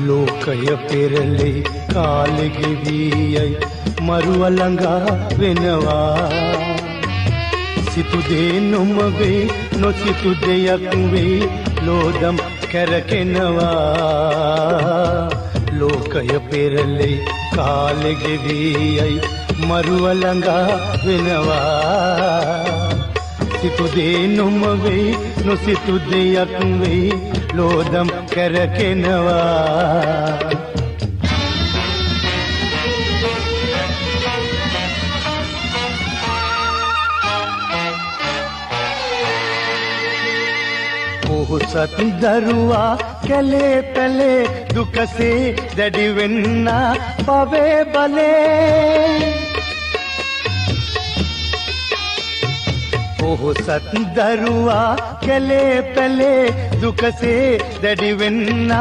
ලෝකය පෙරළේ කාලෙ ගෙවීයයි මරුව ළඟා වෙනවා. සිතු දේ නොම වේ නොසිතු දෙයක් වේ ලෝදම් කැරකෙනවා. ලෝකය පෙරළේ කාලෙ ගෙවීයයි මරුව ළඟා වෙනවා. සිතු දේ නොම වේ නොසිතු දෙයක් වේ ලෝදම් කැරකෙනවා. පොහොසත් දරුවා කැලේ පැලේ දුකසේ දැඩි වෙන්න පවේ බලේ. පොහොසත් දරුවා කැලේ පැලේ දුකසේ දැඩි වෙන්න